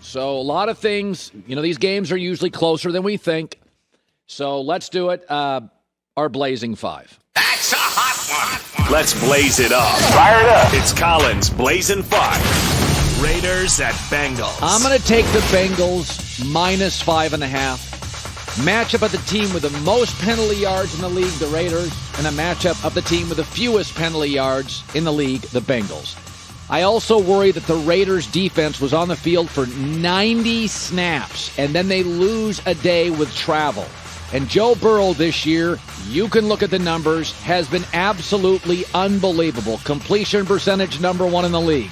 So a lot of things, these games are usually closer than we think. So let's do it. Our Blazing 5. That's a hot one. Let's blaze it up. Fire it up. It's Colin's Blazing 5. Raiders at Bengals. I'm going to take the Bengals minus 5.5. Matchup of the team with the most penalty yards in the league, the Raiders, and a matchup of the team with the fewest penalty yards in the league, the Bengals. I also worry that the Raiders' defense was on the field for 90 snaps, and then they lose a day with travel. And Joe Burrow this year, you can look at the numbers, has been absolutely unbelievable. Completion percentage number 1 in the league.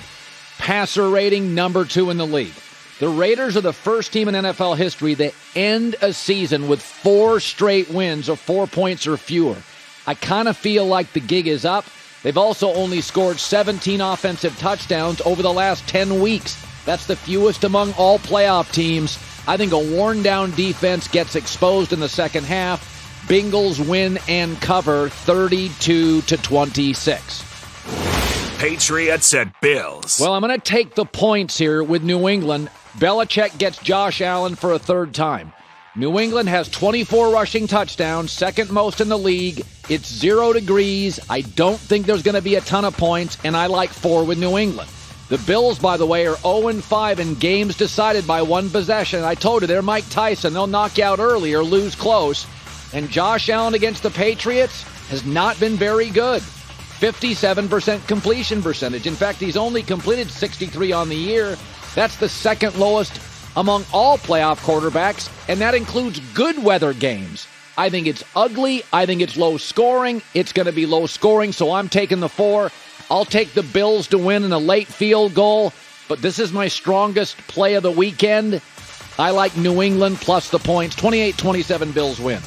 Passer rating number 2 in the league. The Raiders are the first team in NFL history that end a season with 4 straight wins of 4 points or fewer. I kind of feel like the gig is up. They've also only scored 17 offensive touchdowns over the last 10 weeks. That's the fewest among all playoff teams. I think a worn-down defense gets exposed in the second half. Bengals win and cover 32-26. Patriots at Bills. Well, I'm going to take the points here with New England. Belichick gets Josh Allen for a third time. New England has 24 rushing touchdowns, second most in the league. It's 0 degrees. I don't think there's going to be a ton of points, and I like 4 with New England. The Bills, by the way, are 0-5 in games decided by 1 possession. I told you, they're Mike Tyson. They'll knock you out early or lose close. And Josh Allen against the Patriots has not been very good. 57% completion percentage. In fact, he's only completed 63 on the year. That's the second lowest among all playoff quarterbacks, and that includes good weather games. I think it's ugly. I think it's low scoring. It's going to be low scoring, so I'm taking the 4. I'll take the Bills to win in a late field goal, but this is my strongest play of the weekend. I like New England plus the points. 28-27 Bills win.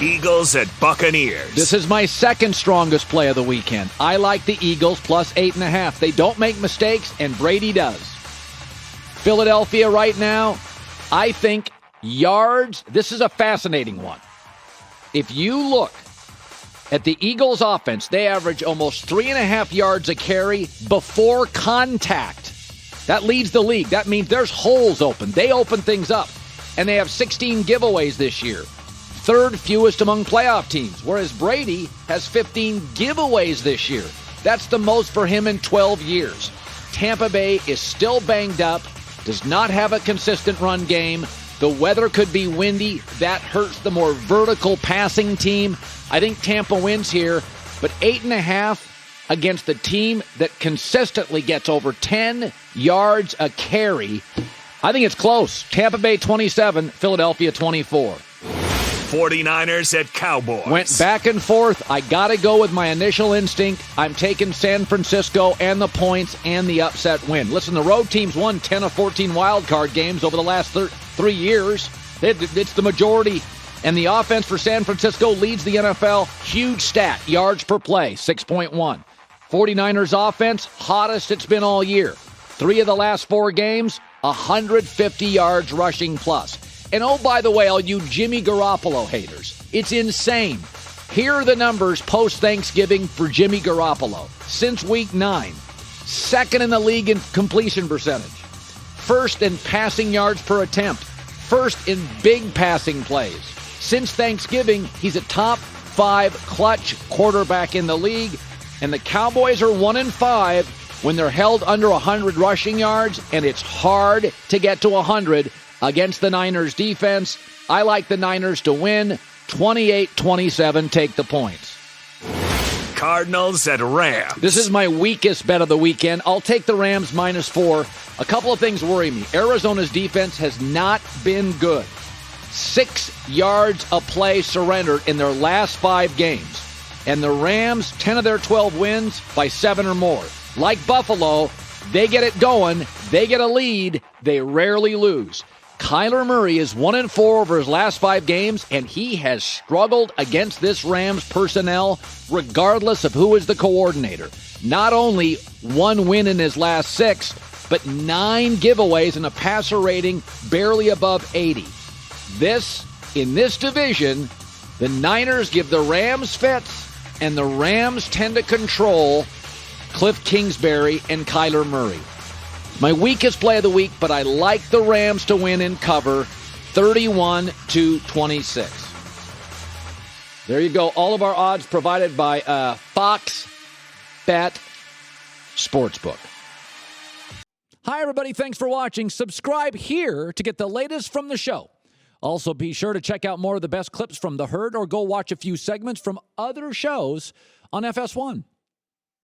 Eagles at Buccaneers. This is my second strongest play of the weekend. I like the Eagles plus 8.5. They don't make mistakes, and Brady does. Philadelphia right now, I think yards, this is a fascinating one. If you look at the Eagles offense, they average almost 3.5 yards a carry before contact. That leads the league. That means there's holes open. They open things up. And they have 16 giveaways this year. Third fewest among playoff teams, whereas Brady has 15 giveaways this year. That's the most for him in 12 years. Tampa Bay is still banged up, does not have a consistent run game. The weather could be windy. That hurts the more vertical passing team. I think Tampa wins here, but 8.5 against the team that consistently gets over 10 yards a carry. I think it's close. Tampa Bay 27, Philadelphia 24. 49ers at Cowboys. Went back and forth. I got to go with my initial instinct. I'm taking San Francisco and the points and the upset win. Listen, the road teams won 10 of 14 wildcard games over the last 3 years. It's the majority. And the offense for San Francisco leads the NFL. Huge stat, yards per play, 6.1. 49ers offense, hottest it's been all year. 3 of the last 4 games, 150 yards rushing plus. And oh, by the way, all you Jimmy Garoppolo haters, it's insane. Here are the numbers post-Thanksgiving for Jimmy Garoppolo. Since Week 9, second in the league in completion percentage, first in passing yards per attempt, first in big passing plays. Since Thanksgiving, he's a top 5 clutch quarterback in the league, and the Cowboys are 1-5 when they're held under 100 rushing yards, and it's hard to get to 100 against the Niners defense. I like the Niners to win. 28-27, take the points. Cardinals at Rams. This is my weakest bet of the weekend. I'll take the Rams -4. A couple of things worry me. Arizona's defense has not been good. 6 yards a play surrendered in their last 5 games. And the Rams, 10 of their 12 wins by 7 or more. Like Buffalo, they get it going. They get a lead. They rarely lose. Kyler Murray is 1-4 over his last 5 games, and he has struggled against this Rams personnel regardless of who is the coordinator. Not only 1 win in his last 6, but 9 giveaways and a passer rating barely above 80. In this division, the Niners give the Rams fits, and the Rams tend to control Cliff Kingsbury and Kyler Murray. My weakest play of the week, but I like the Rams to win and cover 31-26. There you go. All of our odds provided by Fox Bet Sportsbook. Hi, everybody. Thanks for watching. Subscribe here to get the latest from the show. Also, be sure to check out more of the best clips from The Herd or go watch a few segments from other shows on FS1.